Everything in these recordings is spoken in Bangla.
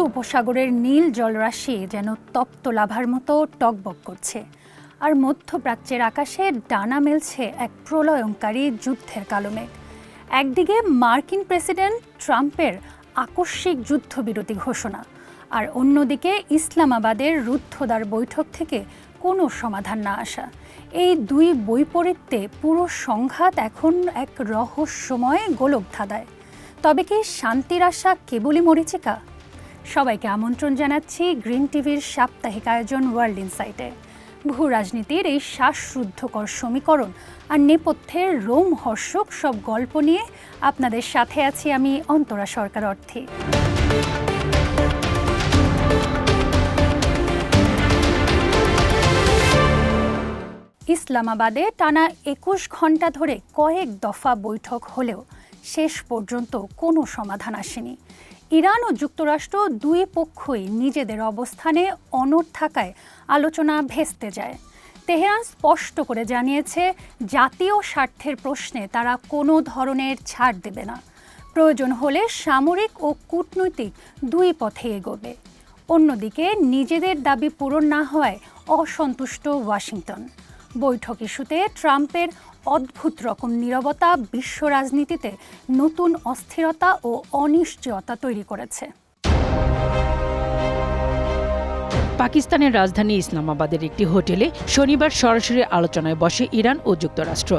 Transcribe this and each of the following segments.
উপসাগরের নীল জলরাশি যেন তপ্ত লাভার মতো টগবগ করছে, আর মধ্যপ্রাচ্যের আকাশে ডানা মেলছে এক প্রলয়ঙ্কারী যুদ্ধের কালোমেঘ। একদিকে মার্কিন প্রেসিডেন্ট ট্রাম্পের আকস্মিক যুদ্ধবিরতি ঘোষণা, আর অন্যদিকে ইসলামাবাদের রুদ্ধদ্বার বৈঠক থেকে কোনো সমাধান না আসা। এই দুই বৈপরীত্যে পুরো সংঘাত এখন এক রহস্যময় গোলকধাঁধায়। তবে কি শান্তির আশা কেবলই মরীচিকা? সবাইকে আমন্ত্রণ জানাচ্ছি গ্রিন টিভির সাপ্তাহিক আয়োজন ওয়ার্ল্ড ইনসাইটে। ভূ রাজনীতির এই শ্বাসরুদ্ধকর সমীকরণ আর নেপথ্যের রোমহর্ষক সব গল্প নিয়ে আপনাদের সাথে আছি আমি অন্তরা সরকার অর্থী। ইসলামাবাদে টানা ২১ ঘণ্টা ধরে কয়েক দফা বৈঠক হলেও শেষ পর্যন্ত কোনো সমাধান আসেনি। ইরান ও যুক্তরাষ্ট্র দুই পক্ষই নিজেদের অবস্থানে অনড় থাকায় আলোচনা ভেস্তে যায়। তেহরান স্পষ্ট করে জানিয়েছে, জাতীয় স্বার্থের প্রশ্নে তারা কোনো ধরনের ছাড় দেবে না। প্রয়োজন হলে সামরিক ও কূটনৈতিক দুই পথে এগোবে। অন্যদিকে নিজেদের দাবি পূরণ না হওয়ায় অসন্তুষ্ট ওয়াশিংটন। বৈঠক ইস্যুতে ট্রাম্পের অদ্ভুত রকম নীরবতা বিশ্ব রাজনীতিতে নতুন অস্থিরতা ও অনিশ্চয়তা তৈরি করেছে। পাকিস্তানের রাজধানী ইসলামাবাদের একটি হোটেলে শনিবার সরাসরি আলোচনায় বসে ইরান ও যুক্তরাষ্ট্র।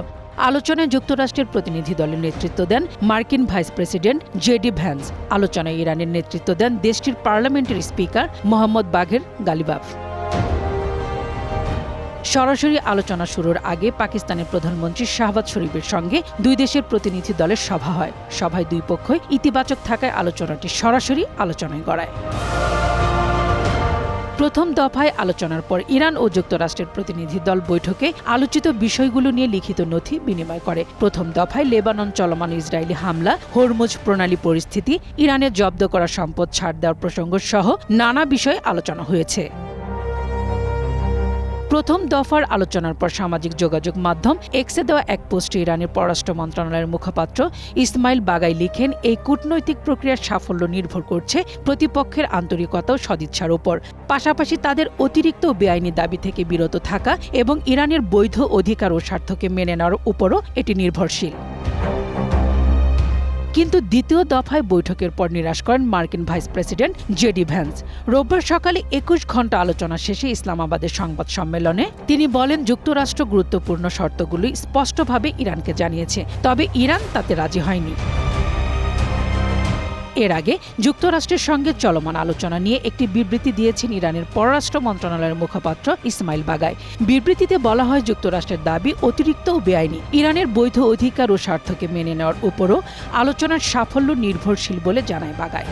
আলোচনায় যুক্তরাষ্ট্রের প্রতিনিধি দলের নেতৃত্ব দেন মার্কিন ভাইস প্রেসিডেন্ট জেডি ভ্যান্স। আলোচনায় ইরানের নেতৃত্ব দেন দেশটির পার্লামেন্টের স্পিকার মোহাম্মদ বাঘের গালিবাফ। সরাসরি আলোচনা শুরুর আগে পাকিস্তানের প্রধানমন্ত্রী শাহবাজ শরীফের সঙ্গে দুই দেশের প্রতিনিধি দলের সভা হয়। সভায় দুই পক্ষই ইতিবাচক থাকায় আলোচনাটি সরাসরি আলোচনায় গড়ায়। প্রথম দফায় আলোচনার পর ইরান ও যুক্তরাষ্ট্রের প্রতিনিধি দল বৈঠকে আলোচিত বিষয়গুলো নিয়ে লিখিত নথি বিনিময় করে। প্রথম দফায় লেবানন চলমান ইসরায়েলি হামলা, হরমুজ প্রণালী পরিস্থিতি, ইরানের জব্দ করা সম্পদ ছাড় দেওয়ার প্রসঙ্গ সহ নানা বিষয়ে আলোচনা হয়েছে। প্রথম দফার আলোচনার পর সামাজিক যোগাযোগ মাধ্যম এক্সে দেওয়া এক পোস্টে ইরানের পররাষ্ট্র মন্ত্রণালয়ের মুখপাত্র ইসমাইল বাগাই লিখেন, এই কূটনৈতিক প্রক্রিয়ার সাফল্য নির্ভর করছে প্রতিপক্ষের আন্তরিকতা ও সদিচ্ছার উপর। পাশাপাশি তাদের অতিরিক্ত ও বেআইনি দাবি থেকে বিরত থাকা এবং ইরানের বৈধ অধিকার ও স্বার্থকে মেনে নেওয়ার উপরও এটি নির্ভরশীল। কিন্তু দ্বিতীয় দফায় বৈঠকের পর নিরাশ করেন মার্কিন ভাইস প্রেসিডেন্ট জেডি ভ্যান্স। রোববার সকালে ২১ ঘণ্টা আলোচনা শেষে ইসলামাবাদের সংবাদ সম্মেলনে তিনি বলেন, যুক্তরাষ্ট্র গুরুত্বপূর্ণ শর্তগুলি স্পষ্টভাবে ইরানকে জানিয়েছে, তবে ইরান তাতে রাজি হয়নি। এর আগে যুক্তরাষ্ট্রের সঙ্গে চলমান আলোচনা নিয়ে একটি বিবৃতি দিয়েছেন ইরানের পররাষ্ট্র মন্ত্রণালয়ের মুখপাত্র ইসমাইল বাগাই। বিবৃতিতে বলা হয়, যুক্তরাষ্ট্রের দাবি অতিরিক্ত ও বেআইনি। ইরানের বৈধ অধিকার ও স্বার্থকে মেনে নেওয়ার উপরও আলোচনার সাফল্য নির্ভরশীল বলে জানায় বাগাই।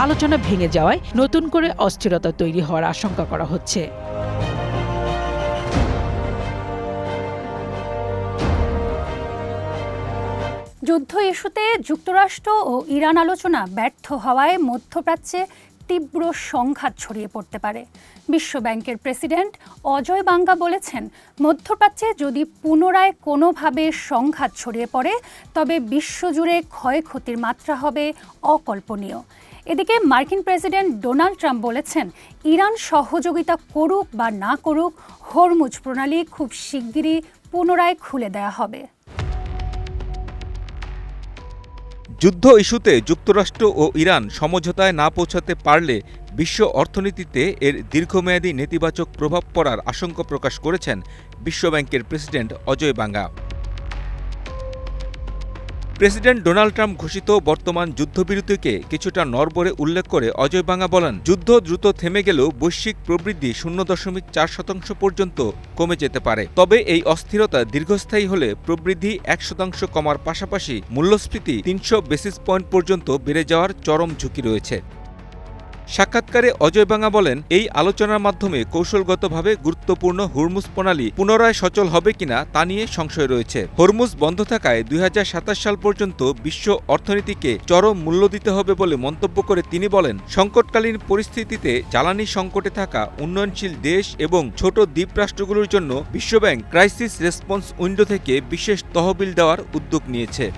আলোচনা ভেঙে যাওয়ায় নতুন করে অস্থিরতা তৈরি হওয়ার আশঙ্কা করা হচ্ছে। যুদ্ধ ইস্যুতে যুক্তরাষ্ট্র ও ইরান আলোচনা ব্যর্থ হওয়ায় মধ্যপ্রাচ্যে তীব্র সংঘাত ছড়িয়ে পড়তে পারে। বিশ্বব্যাংকের প্রেসিডেন্ট অজয় বাঙ্গা বলেছেন, মধ্যপ্রাচ্যে যদি পুনরায় কোনোভাবে সংঘাত ছড়িয়ে পড়ে তবে বিশ্বজুড়ে ক্ষয়ক্ষতির মাত্রা হবে অকল্পনীয়। এদিকে মার্কিন প্রেসিডেন্ট ডোনাল্ড ট্রাম্প বলেছেন, ইরান সহযোগিতা করুক বা না করুক, হরমুজ প্রণালী খুব শিগগিরই পুনরায় খুলে দেওয়া হবে। যুদ্ধ ইস্যুতে যুক্তরাষ্ট্র ও ইরান সমঝোতায় না পৌঁছাতে পারলে বিশ্ব অর্থনীতিতে এর দীর্ঘমেয়াদী নেতিবাচক প্রভাব পড়ার আশঙ্কা প্রকাশ করেছেন বিশ্বব্যাংকের প্রেসিডেন্ট অজয় বাঙ্গা। প্রেসিডেন্ট ডোনাল্ড ট্রাম্প ঘোষিত বর্তমান যুদ্ধবিরতিকে কিছুটা নড়বড়ে উল্লেখ করে অজয় বাঙ্গা বলেন, যুদ্ধ দ্রুত থেমে গেলেও বৈশ্বিক প্রবৃদ্ধি 0.4% পর্যন্ত কমে যেতে পারে। তবে এই অস্থিরতা দীর্ঘস্থায়ী হলে প্রবৃদ্ধি 1% কমার পাশাপাশি মূল্যস্ফীতি 300 বেসিস পয়েন্ট পর্যন্ত বেড়ে যাওয়ার চরম ঝুঁকি রয়েছে। সাক্ষাৎকারে অজয় বাঙ্গা বলেন, এই আলোচনার মাধ্যমে কৌশলগতভাবে গুরুত্বপূর্ণ হরমুজ প্রণালী পুনরায় সচল হবে কিনা তা নিয়ে সংশয় রয়েছে। হরমুজ বন্ধ থাকায় ২০২৭ সাল পর্যন্ত বিশ্ব অর্থনীতিকে চরম মূল্য দিতে হবে বলে মন্তব্য করে তিনি বলেন, সংকটকালীন পরিস্থিতিতে জ্বালানি সংকটে থাকা উন্নয়নশীল দেশ এবং ছোট দ্বীপ রাষ্ট্রগুলোর জন্য বিশ্বব্যাংক ক্রাইসিস রেসপন্স উইন্ডো থেকে বিশেষ তহবিল দেওয়ার উদ্যোগ নিয়েছে।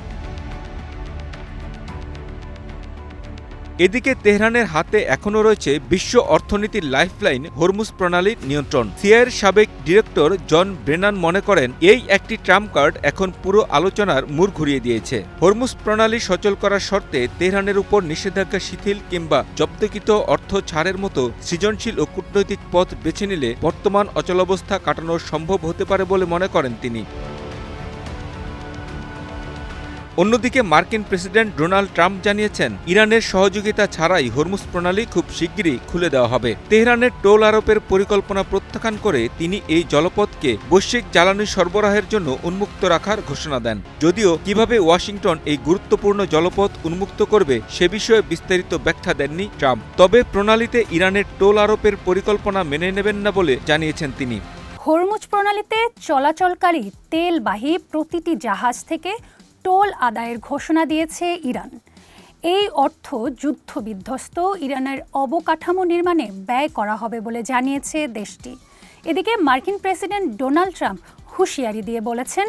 এদিকে তেহরানের হাতে এখনও রয়েছে বিশ্ব অর্থনীতির লাইফলাইন হরমুজ প্রণালীর নিয়ন্ত্রণ। সিআইএর সাবেক ডিরেক্টর জন ব্রেনান মনে করেন এই একটি ট্রাম্প কার্ড এখন পুরো আলোচনার মোড় ঘুরিয়ে দিয়েছে। হরমুজ প্রণালী সচল করার শর্তে তেহরানের উপর নিষেধাজ্ঞা শিথিল কিংবা জব্দকৃত অর্থ ছাড়ের মতো সৃজনশীল ও কূটনৈতিক পথ বেছে নিলে বর্তমান অচলাবস্থা কাটানো সম্ভব হতে পারে বলে মনে করেন তিনি। অন্যদিকে মার্কিন প্রেসিডেন্ট ডোনাল্ড ট্রাম্প জানিয়েছেন ইরানের সহযোগিতা ছাড়াই হরমুজ প্রণালী খুব শিগগিরই খুলে দেওয়া হবে। তেহরানের টোল আরোপের পরিকল্পনা প্রত্যাখ্যান করে তিনি এই জলপথকে বৈশ্বিক জ্বালানি সরবরাহের জন্য উন্মুক্ত রাখার ঘোষণা দেন। যদিও কিভাবে ওয়াশিংটন এই গুরুত্বপূর্ণ জলপথ উন্মুক্ত করবে সে বিষয়ে বিস্তারিত ব্যাখ্যা দেননি ট্রাম্প। তবে প্রণালীতে ইরানের টোল আরোপের পরিকল্পনা মেনে নেবেন না বলে জানিয়েছেন তিনি। হরমুজ প্রণালীতে চলাচলকারী তেলবাহী প্রতিটি জাহাজ থেকে টোল আদায়ের ঘোষণা দিয়েছে ইরান। এই অর্থ যুদ্ধবিধ্বস্ত ইরানের অবকাঠামো নির্মাণে ব্যয় করা হবে বলে জানিয়েছে দেশটি। এদিকে মার্কিন প্রেসিডেন্ট ডোনাল্ড ট্রাম্প হুঁশিয়ারি দিয়ে বলেছেন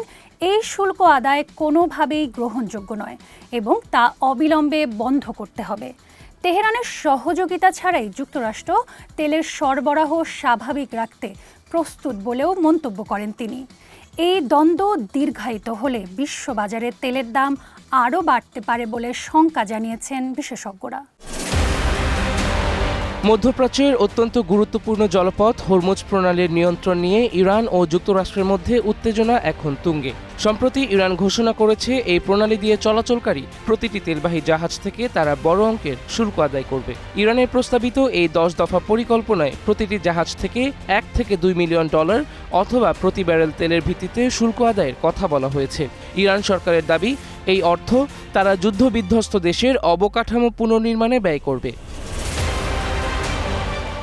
এই শুল্ক আদায় কোনোভাবেই গ্রহণযোগ্য নয় এবং তা অবিলম্বে বন্ধ করতে হবে। তেহরানের সহযোগিতা ছাড়াই যুক্তরাষ্ট্র তেলের সরবরাহ স্বাভাবিক রাখতে প্রস্তুত বলেও মন্তব্য করেন তিনি। এই দ্বন্দ্ব দীর্ঘায়িত হলে বিশ্ববাজারে তেলের দাম আরও বাড়তে পারে বলে শঙ্কা জানিয়েছেন বিশেষজ্ঞরা। মধ্যপ্রাচ্যের অত্যন্ত গুরুত্বপূর্ণ জলপথ হরমুজ প্রণালীর নিয়ন্ত্রণ নিয়ে ইরান ও যুক্তরাষ্ট্রের মধ্যে উত্তেজনা এখন তুঙ্গে। সম্প্রতি ইরান ঘোষণা করেছে এই প্রণালী দিয়ে চলাচলকারী প্রতিটি তেলবাহী জাহাজ থেকে তারা বড় অঙ্কের শুল্ক আদায় করবে। ইরানের প্রস্তাবিত এই 10 দফা পরিকল্পনায় প্রতিটি জাহাজ থেকে $1 থেকে $2 মিলিয়ন অথবা প্রতি ব্যারেল তেলের ভিত্তিতে শুল্ক আদায়ের কথা বলা হয়েছে। ইরান সরকারের দাবি এই অর্থ তারা যুদ্ধবিধ্বস্ত দেশের অবকাঠামো পুনর্নির্মাণে ব্যয় করবে।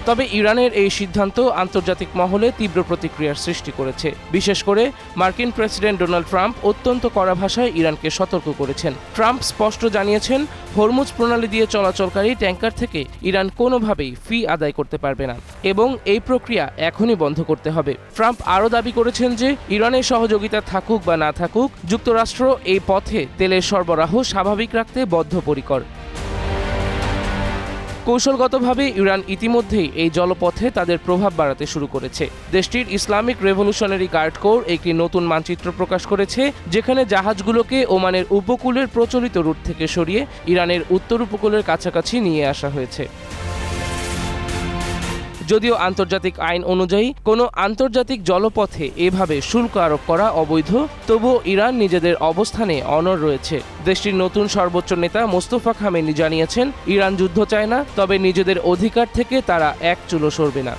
তবে ইরানের এই সিদ্ধান্ত আন্তর্জাতিক মহলে তীব্র প্রতিক্রিয়ার সৃষ্টি করেছে। বিশেষ করে মার্কিন প্রেসিডেন্ট ডোনাল্ড ট্রাম্প অত্যন্ত কড়া ভাষায় ইরানকে সতর্ক করেছেন। ট্রাম্প স্পষ্ট জানিয়েছেন হরমুজ প্রণালী দিয়ে চলাচলকারী ট্যাঙ্কার থেকে ইরান কোনোভাবেই ফি আদায় করতে পারবে না এবং এই প্রক্রিয়া এখনই বন্ধ করতে হবে। ট্রাম্প আরও দাবি করেছেন যে ইরানের সহযোগিতা থাকুক বা না থাকুক, যুক্তরাষ্ট্র এই পথে তেলের সরবরাহ স্বাভাবিক রাখতে বদ্ধপরিকর। কৌশলগতভাবে ইরান ইতিমধ্যেই এই জলপথে তাদের প্রভাব বাড়াতে শুরু করেছে। দেশটির ইসলামিক রেভলিউশনারি গার্ড কোর একটি নতুন মানচিত্র প্রকাশ করেছে, যেখানে জাহাজগুলোকে ওমানের উপকূলের প্রচলিত রুট থেকে সরিয়ে ইরানের উত্তর উপকূলের কাছাকাছি নিয়ে আসা হয়েছে। যদিও আন্তর্জাতিক আইন অনুযায়ী কোনো আন্তর্জাতিক জলপথে এভাবে শুল্ক আরোপ করা অবৈধ, তবুও ইরান নিজেদের অবস্থানে অনড় রয়েছে। দেশটির নতুন সর্বোচ্চ নেতা মোস্তফা খামেনি জানিয়েছেন ইরান যুদ্ধ চায় না, তবে নিজেদের অধিকার থেকে তারা এক চুলো সরবে না।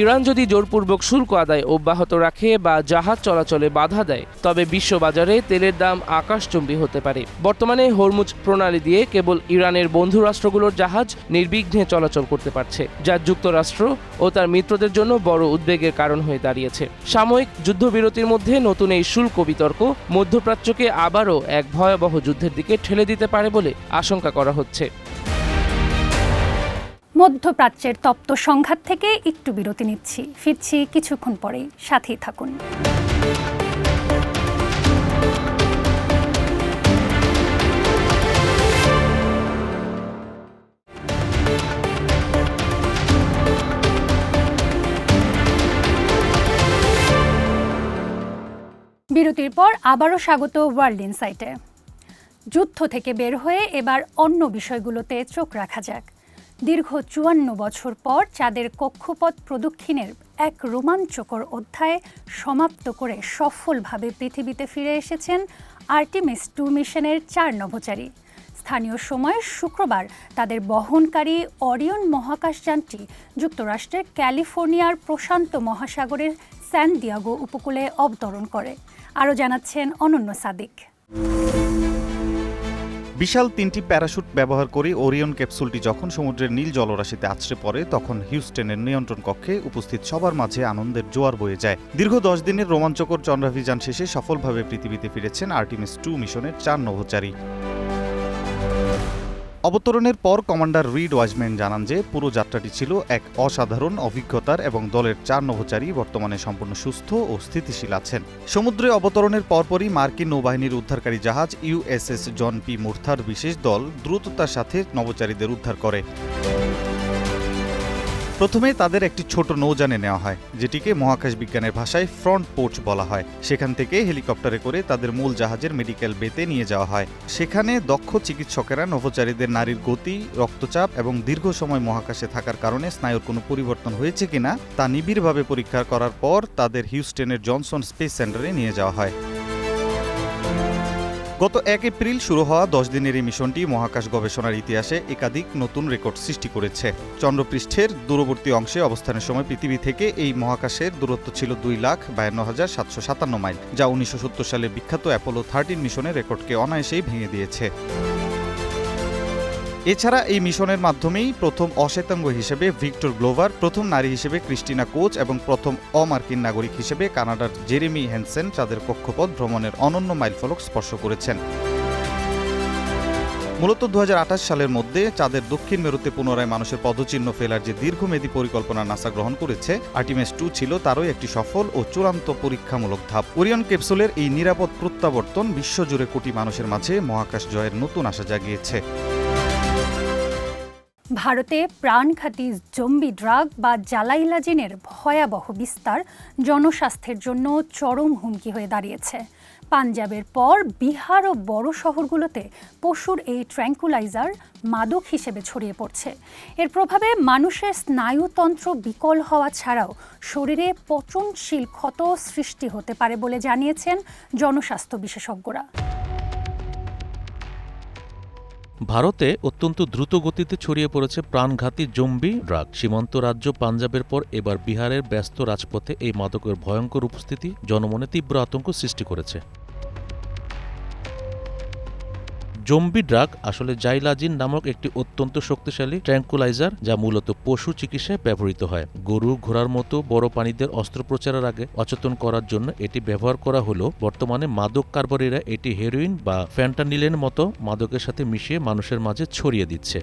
ইরান যদি জোরপূর্বক শুল্ক আদায় অব্যাহত রাখে বা জাহাজ চলাচলে বাধা দেয়, তবে বিশ্ববাজারে তেলের দাম আকাশচুম্বী হতে পারে। বর্তমানে হরমুজ প্রণালী দিয়ে কেবল ইরানের বন্ধু রাষ্ট্রগুলোর জাহাজ নির্বিঘ্নে চলাচল করতে পারছে, যা যুক্তরাষ্ট্র ও তার মিত্রদের জন্য বড় উদ্বেগের কারণ হয়ে দাঁড়িয়েছে। সাময়িক যুদ্ধবিরতির মধ্যে নতুন এই শুল্ক বিতর্ক মধ্যপ্রাচ্যকে আবারও এক ভয়াবহ যুদ্ধের দিকে ঠেলে দিতে পারে বলে আশঙ্কা করা হচ্ছে। মধ্যপ্রাচ্যের তপ্ত সংঘাত থেকে একটু বিরতি নিচ্ছি, ফিরছি কিছুক্ষণ পরেই, সাথেই থাকুন। বিরতির পর আবারও স্বাগত ওয়ার্ল্ড ইনসাইটে। যুদ্ধ থেকে বের হয়ে এবার অন্য বিষয়গুলোতে চোখ রাখা যাক। দীর্ঘ 54 বছর পর চাঁদের কক্ষপথ প্রদক্ষিণের এক রোমাঞ্চকর অধ্যায় সমাপ্ত করে সফলভাবে পৃথিবীতে ফিরে এসেছেন আর্টেমিস 2 মিশনের 4 নভোচারী। স্থানীয় সময় শুক্রবার তাদের বহনকারী অরিয়ন মহাকাশযানটি যুক্তরাষ্ট্রের ক্যালিফোর্নিয়ার প্রশান্ত মহাসাগরের স্যান দিয়েগো উপকূলে অবতরণ করে। আরও জানাচ্ছেন অনন্য সাদিক। বিশাল 3টি প্যারাশুট ব্যবহার করে ওরিয়ন ক্যাপসুলটি যখন সমুদ্রের নীল জলরাশিতে আছড়ে পড়ে, তখন হিউস্টনের নিয়ন্ত্রণ কক্ষে উপস্থিত সবার মাঝে আনন্দের জোয়ার বয়ে যায়। দীর্ঘ 10 দিনের রোমাঞ্চকর চন্দ্রাভিযান শেষে সফলভাবে পৃথিবীতে ফিরেছেন আর্টেমিস 2 মিশনের 4 নভোচারী। অবতরণের পর কমান্ডার রিড ওয়াজম্যান জানান যে পুরো যাত্রাটি ছিল এক অসাধারণ অভিজ্ঞতার এবং দলের 4 নভোচারী বর্তমানে সম্পূর্ণ সুস্থ ও স্থিতিশীল আছেন। সমুদ্রে অবতরণের পরপরই মার্কিন নৌবাহিনীর উদ্ধারকারী জাহাজ ইউএসএস জন পি মুরথার বিশেষ দল দ্রুততার সাথে নভোচারীদের উদ্ধার করে। প্রথমে তাদের একটি ছোট নৌযানে নেওয়া হয়, যেটিকে মহাকাশ বিজ্ঞানের ভাষায় ফ্রন্ট পোর্চ বলা হয়। সেখান থেকে হেলিকপ্টারে করে তাদের মূল জাহাজের মেডিকেল বেতে নিয়ে যাওয়া হয়। সেখানে দক্ষ চিকিৎসকেরা নভোচারীদের নাড়ির গতি, রক্তচাপ এবং দীর্ঘ সময় মহাকাশে থাকার কারণে স্নায়ুর কোনো পরিবর্তন হয়েছে কিনা তা নিবিড়ভাবে পরীক্ষা করার পর তাদের হিউস্টনের জনসন স্পেস সেন্টারে নিয়ে যাওয়া হয়। গত 1 এপ্রিল শুরু হওয়া 10 দিনের এই মিশনটি মহাকাশ গবেষণার ইতিহাসে একাধিক নতুন রেকর্ড সৃষ্টি করেছে। চন্দ্রপৃষ্ঠের দূরবর্তী অংশে অবস্থানের সময় পৃথিবী থেকে এই মহাকাশের দূরত্ব ছিল 2,52,757 মাইল, যা 1970 সালে বিখ্যাত অ্যাপোলো 13 মিশনের রেকর্ডকে অনায়াসেই ভেঙে দিয়েছে। এছাড়া এই মিশনের মাধ্যমেই প্রথম অশ্বেতাঙ্গ হিসেবে ভিক্টর গ্লোভার, প্রথম নারী হিসেবে ক্রিস্টিনা কোচ এবং প্রথম অমার্কিন নাগরিক হিসেবে কানাডার জেরেমি হ্যানসেন চাঁদের কক্ষপথ ভ্রমণের অনন্য মাইলফলক স্পর্শ করেছেন। মূলত 2028 সালের মধ্যে চাঁদের দক্ষিণ মেরুতে পুনরায় মানুষের পদচিহ্ন ফেলার যে দীর্ঘমেয়াদী পরিকল্পনা নাসা গ্রহণ করেছে, আর্টিমিস 2 ছিল তারই একটি সফল ও চূড়ান্ত পরীক্ষামূলক ধাপ। ওরিয়ন ক্যাপসুলের এই নিরাপদ প্রত্যাবর্তন বিশ্বজুড়ে কোটি মানুষের মাঝে মহাকাশ জয়ের নতুন আশা জাগিয়েছে। ভারতে প্রাণঘাতী জম্বি ড্রাগ বা জালাইলাজিনের ভয়াবহ বিস্তার জনস্বাস্থ্যের জন্য চরম হুমকি হয়ে দাঁড়িয়েছে। পাঞ্জাবের পর বিহার ও বড় শহরগুলোতে পশুর এই ট্র্যাঙ্কুলাইজার মাদক হিসেবে ছড়িয়ে পড়ছে। এর প্রভাবে মানুষের স্নায়ুতন্ত্র বিকল হওয়া ছাড়াও শরীরে পচনশীল ক্ষত সৃষ্টি হতে পারে বলে জানিয়েছেন জনস্বাস্থ্য বিশেষজ্ঞরা। ভারতে অত্যন্ত দ্রুত গতিতে ছড়িয়ে পড়েছে প্রাণঘাতী জম্বি ড্রাগ। সীমান্ত রাজ্য পাঞ্জাবের পর এবার বিহারের ব্যস্ত রাজপথে এই মাদকের ভয়ঙ্কর উপস্থিতি জনমনে তীব্র আতঙ্ক সৃষ্টি করেছে। জম্বি ড্রাগ আসলে জাইলাজিন নামক একটি অত্যন্ত শক্তিশালী ট্র্যাঙ্কুলাইজার, যা মূলত পশু চিকিৎসায় ব্যবহৃত হয়। গরু, ঘোড়ার মতো বড় প্রাণীদের অস্ত্রোপচারের আগে অচেতন করার জন্য এটি ব্যবহার করা হলেও বর্তমানে মাদক কারবারিরা এটি হেরোইন বা ফ্যান্টানিলের মতো মাদকের সাথে মিশিয়ে মানুষের মাঝে ছড়িয়ে দিচ্ছে।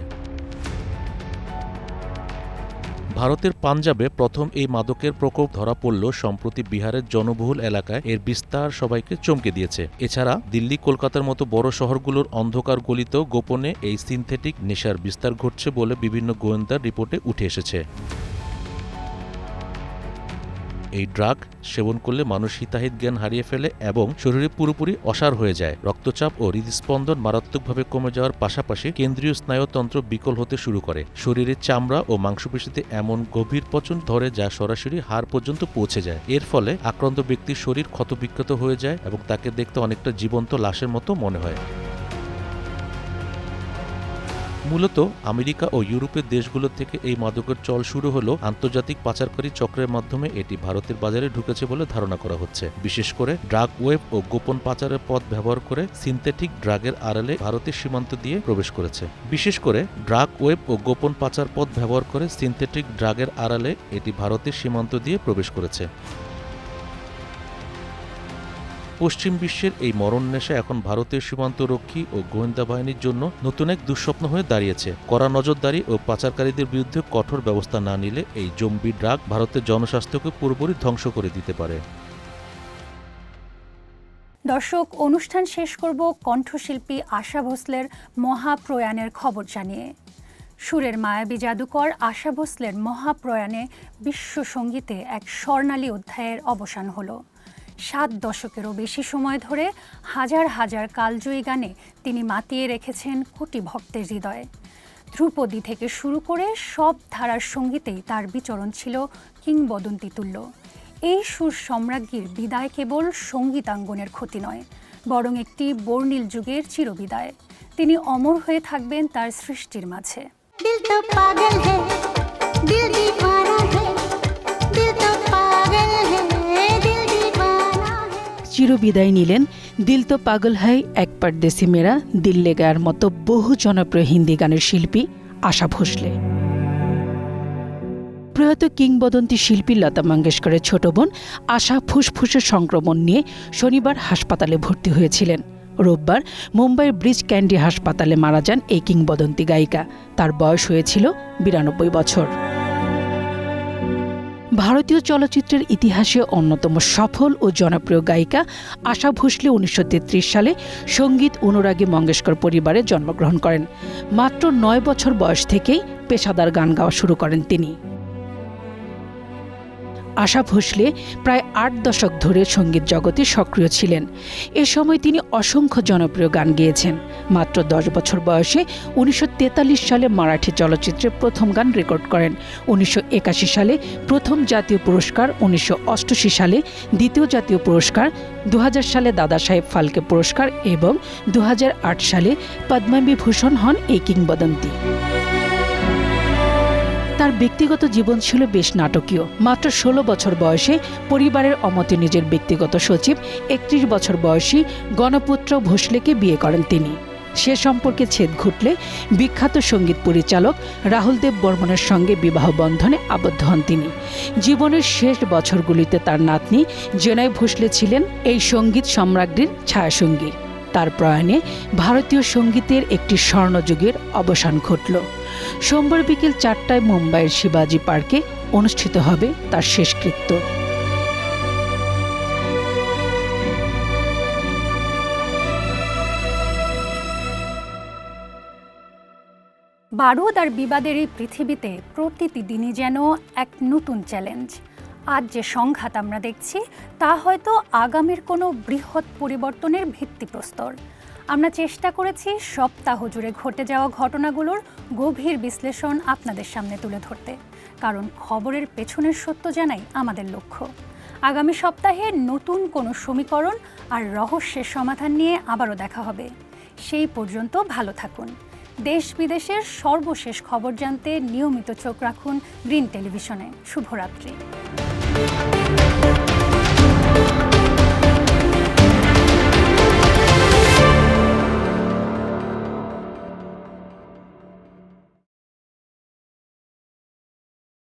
ভারতের পাঞ্জাবে প্রথম এই মাদকের প্রকোপ ধরা পড়ল সম্প্রতি বিহারের জনবহুল এলাকায় এর বিস্তার সবাইকে চমকে দিয়েছে। এছাড়া দিল্লি, কলকাতার মতো বড় শহরগুলোর অন্ধকার গলিতেও গোপনে এই সিনথেটিক নেশার বিস্তার ঘটছে বলে বিভিন্ন গোয়েন্দার রিপোর্টে উঠে এসেছে। এই ড্রাগ সেবন করলে মানুষ হিতাহিত জ্ঞান হারিয়ে ফেলে এবং শরীরে পুরোপুরি অসাড় হয়ে যায়। রক্তচাপ ও হৃদস্পন্দন মারাত্মকভাবে কমে যাওয়ার পাশাপাশি কেন্দ্রীয় স্নায়ুতন্ত্র বিকল হতে শুরু করে। শরীরের চামড়া ও মাংসপেশিতে এমন গভীর পচন ধরে যা সরাসরি হাড় পর্যন্ত পৌঁছে যায়। এর ফলে আক্রান্ত ব্যক্তির শরীর ক্ষতবিক্ষত হয়ে যায় এবং তাকে দেখতে অনেকটা জীবন্ত লাশের মতো মনে হয়। মূলত আমেরিকা ও ইউরোপের দেশগুলো থেকে এই মাদকের চল শুরু হলো আন্তর্জাতিক পাচারকারী চক্রের মাধ্যমে এটি ভারতের বাজারে ঢুকেছে বলে ধারণা করা হচ্ছে। বিশেষ করে ড্রাগ ওয়েব ও গোপন পাচারের পথ ব্যবহার করে সিনথেটিক ড্রাগের আড়ালে ভারতের সীমান্ত দিয়ে প্রবেশ করেছে। এটি ভারতের সীমান্ত দিয়ে প্রবেশ করেছে। পশ্চিম বিশ্বের এই মরণ নেশা এখন ভারতের সীমান্তরক্ষী ও গোয়েন্দা বাহিনীর জন্য নতুন এক দুঃস্বপ্ন হয়ে দাঁড়িয়েছে। কড়া নজরদারি ও পাচারকারীদের বিরুদ্ধে কঠোর ব্যবস্থা না নিলে এই জম্বি ড্রাগ ভারতের জনস্বাস্থ্যকে পুরোপুরি ধ্বংস করে দিতে পারে। দর্শক, অনুষ্ঠান শেষ করব কণ্ঠশিল্পী আশা ভোসলের মহাপ্রয়াণের খবর জানিয়ে। সুরের মায়াবী জাদুকর আশা ভোসলের মহাপ্রয়াণে বিশ্ব সঙ্গীতে এক স্বর্ণালী অধ্যায়ের অবসান হলো। 7 দশকেরও বেশি সময় ধরে হাজার হাজার কালজয়ী গানে তিনি মাতিয়ে রেখেছেন কোটি ভক্তের হৃদয়ে। ধ্রুপদী থেকে শুরু করে সব ধারার সঙ্গীতেই তার বিচরণ ছিল কিংবদন্তি তুল্য। এই সুর সম্রাজ্ঞীর বিদায় কেবল সঙ্গীতাঙ্গনের ক্ষতি নয়, বরং একটি বর্ণিল যুগের চিরবিদায়। তিনি অমর হয়ে থাকবেন তার সৃষ্টির মাঝে। চিরবিদায় নিলেন দিল তো পাগল হয়, এক পরদেশি মেরা, দিল লে গায়ার মতো বহু জনপ্রিয় হিন্দি গানের শিল্পী আশা ভোসলে। প্রয়াত কিংবদন্তি শিল্পী লতা মঙ্গেশকরের ছোট বোন আশা ফুসফুসের সংক্রমণ নিয়ে শনিবার হাসপাতালে ভর্তি হয়েছিলেন। রোববার মুম্বাইয়ের ব্রিজ ক্যান্ডি হাসপাতালে মারা যান এই কিংবদন্তি গায়িকা। তার বয়স হয়েছিল 92 বছর। ভারতীয় চলচ্চিত্রের ইতিহাসে অন্যতম সফল ও জনপ্রিয় গায়িকা আশা ভোসলে 1933 সালে সঙ্গীত অনুরাগী মঙ্গেশকর পরিবারে জন্মগ্রহণ করেন। মাত্র 9 বছর বয়স থেকেই পেশাদার গান গাওয়া শুরু করেন তিনি। আশা ভোসলে প্রায় 8 দশক ধরে সঙ্গীত জগতে সক্রিয় ছিলেন। এ সময় তিনি অসংখ্য জনপ্রিয় গান গেয়েছেন। মাত্র 10 বছর বয়সে 1943 সালে মারাঠি চলচ্চিত্রে প্রথম গান রেকর্ড করেন। 1981 সালে প্রথম জাতীয় পুরস্কার, 1988 সালে দ্বিতীয় জাতীয় পুরস্কার, 2000 সালে দাদা সাহেব ফালকে পুরস্কার এবং 2008 সালে পদ্মবিভূষণ হন এই কিংবদন্তি। তার ব্যক্তিগত জীবন ছিল বেশ নাটকীয়। মাত্র 16 বছর বয়সে পরিবারের অমতে নিজের ব্যক্তিগত সচিব 31 বছর বয়সী গণপুত্র ভোসলেকে বিয়ে করেন তিনি। সে সম্পর্কে ছেদ ঘটলে বিখ্যাত সঙ্গীত পরিচালক রাহুল দেব বর্মনের সঙ্গে বিবাহ বন্ধনে আবদ্ধ হন তিনি। জীবনের শেষ বছরগুলিতে তার নাতনি জেনাই ভোসলে ছিলেন এই সঙ্গীত সম্রাজ্ঞীর ছায়াসঙ্গী। তার প্রয়াণে ভারতীয় সঙ্গীতের একটি স্বর্ণযুগের অবসান ঘটল। সোমবার বিকেল 4টায় মুম্বাইয়ের শিবাজি পার্কে অনুষ্ঠিত হবে তার শেষকৃত্য। বারুদ আর বিবাদের এই পৃথিবীতে প্রতিটি দিনই যেন এক নতুন চ্যালেঞ্জ। আজ যে সংঘাত আমরা দেখছি তা হয়তো আগামীর কোনো বৃহৎ পরিবর্তনের ভিত্তিপ্রস্তর। আমরা চেষ্টা করেছি সপ্তাহ জুড়ে ঘটে যাওয়া ঘটনাগুলোর গভীর বিশ্লেষণ আপনাদের সামনে তুলে ধরতে, কারণ খবরের পেছনের সত্য জানাই আমাদের লক্ষ্য। আগামী সপ্তাহে নতুন কোনো সমীকরণ আর রহস্যের সমাধান নিয়ে আবারও দেখা হবে। সেই পর্যন্ত ভালো থাকুন। দেশ বিদেশের সর্বশেষ খবর জানতে নিয়মিত চোখ রাখুন গ্রিন টেলিভিশনে। শুভরাত্রি।